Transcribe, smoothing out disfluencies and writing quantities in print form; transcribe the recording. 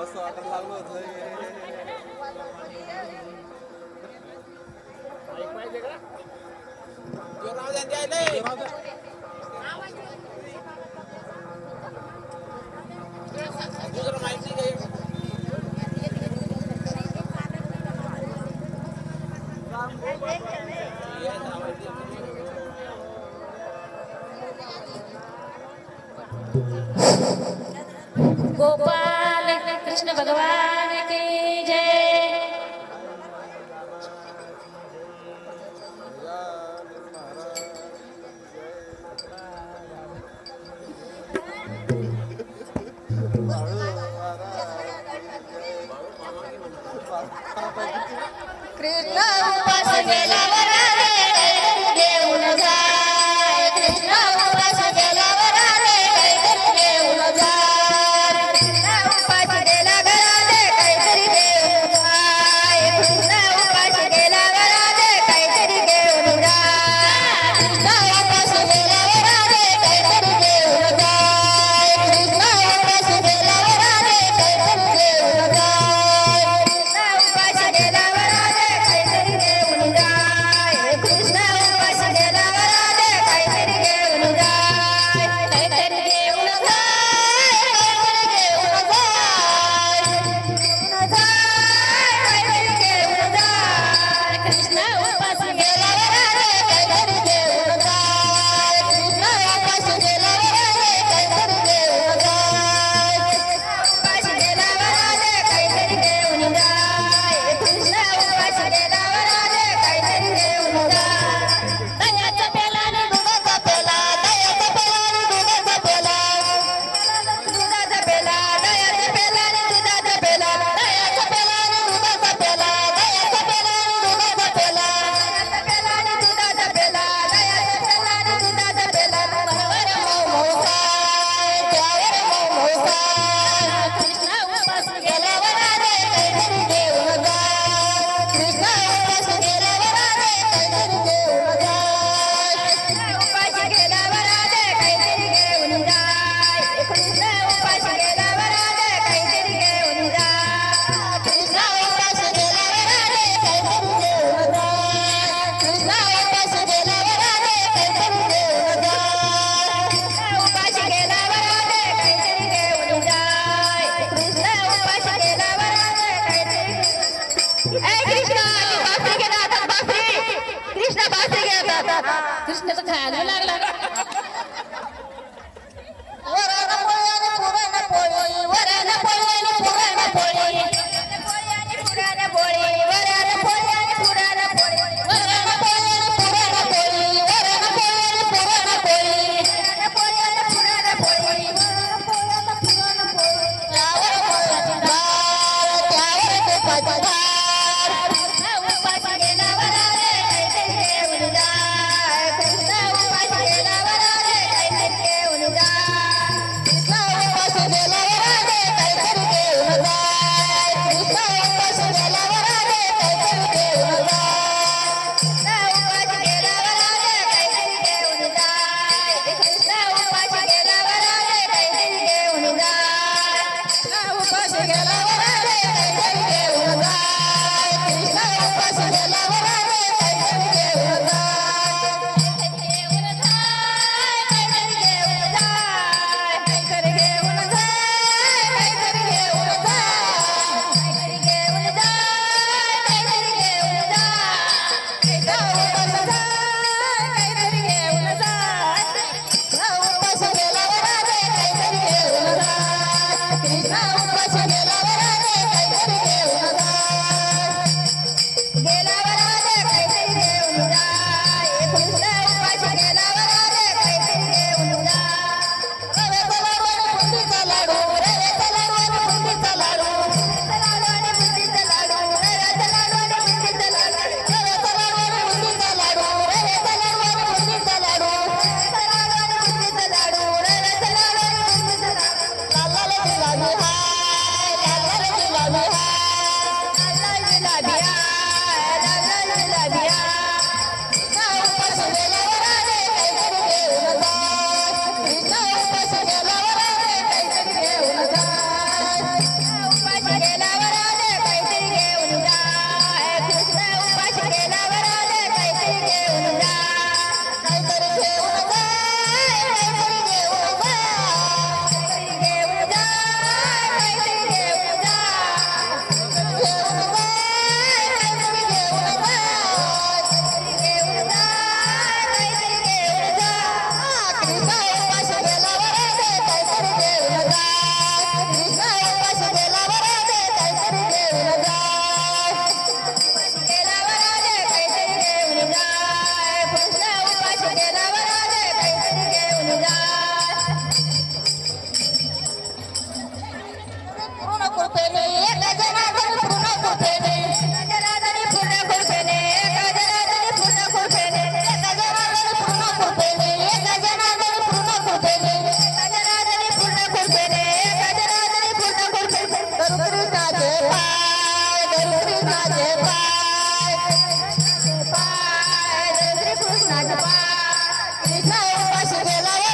मस्त वाटायला लागलं होतं. पाहिजे का राहू द्या द्यायला दुसरं माहिती नाही गोपाल कृष्ण भगवान की जय. कृष्ण उपास गेल्यावर घेऊन जाय. कृष्ण उपास गेल्यावर घेऊन जाय. कृष्ण उपास गेला घरात काहीतरी घेऊन जाय. कृष्ण उपास गेल्यावर काहीतरी घेऊन जाय. कृष्ण उपास गेल्यावर काहीतरी घेऊन जाय. कृष्ण उपास गेल्यावर काहीतरी घेऊन जाय. कृष्ण उपास गेल्यावर काहीतरी घेऊन जाय. कृष्ण उपास गेल्यावर काहीतरी घेऊन जाय. काहीतरी घेऊन जाय. काहीतरी घेऊन जाय. कृष्ण उपास गेल्यावर काहीतरी घेऊन जाय. कृष्ण उपास गेल्यावर काहीतरी घेऊन जाय. उपास गेल्यावर काहीतरी घेऊन जाय. कृष्ण उपास गेल्यावर काहीतरी घेऊन जाय. दह्याचा पेला आणि दुधाचा पेला. दह्याचा पेला आणि दुधाचा पेला. दुधाचा पेला. दह्याचा पेला आणि दुधाचा पेला. दह्याचा पेला आणि दुधाचा पेला. दह्याचा पेला आणि दुधाचा पेला. दह्याचा पेला आणि दुधाचा पेला. दह्याचा पेला आणि दुधाचा पेला. त्यावर मौसाय. त्यावर मौसाय. कृष्ण उपास गेल्यावर काहीतरी घेऊन जाय. कृष्ण उपास गेल्यावर काहीतरी घेऊन जाय. कृष्ण उपास गेल्यावर काहीतरी घेऊन जाय. कृष्ण उपास गेल्यावर काहीतरी घेऊन जाय. कृष्ण उपास गेल्यावर काहीतरी घेऊन जाय. कृष्ण उपास गेल्यावर काहीतरी घेऊन जाय. कृष्ण उपास गेल्यावर काहीतरी घेऊन जाय. कृष्ण उपास गेल्यावर काहीतरी. ए कृष्ण बासरी घे हातात बासरी. कृष्ण बासरी घे हातात. कृष्ण तर खायला लागला. वरण पोळी आणि पुरण पोळी. वरण पोळी आणि पुरण पोळी. पुरण पोळी. वरण पोळी आणि पुरण पोळी. वरण पोळी आणि पुरण पोळी. वरण पोळी आणि पुरण पोळी. वरण पोळी आणि पुरण पोळी. वरण पोळी आणि पुरण पोळी. त्यावर तुपाची धार. त्यावर तुपाची धार. कृष्ण उपास गेल्यावर काहीतरी घेऊन जाय. कृष्ण उपास गेल्यावर काहीतरी घेऊन जाय. कृष्ण उपास गेल्यावर काहीतरी घेऊन जाय. कृष्ण उपास गेल्यावर काहीतरी घेऊन जाय. कृष्ण उपास गेल्यावर काहीतरी घेऊन जाय. कृष्ण उपास गेल्यावर काहीतरी घेऊन जाय. कृष्ण उपास गेल्यावर काहीतरी घेऊन जाय. कृष्ण उपास गेल्यावर काहीतरी घेऊन कृष्ण उपास गेल्यावर काहीतरी उपाशी गेला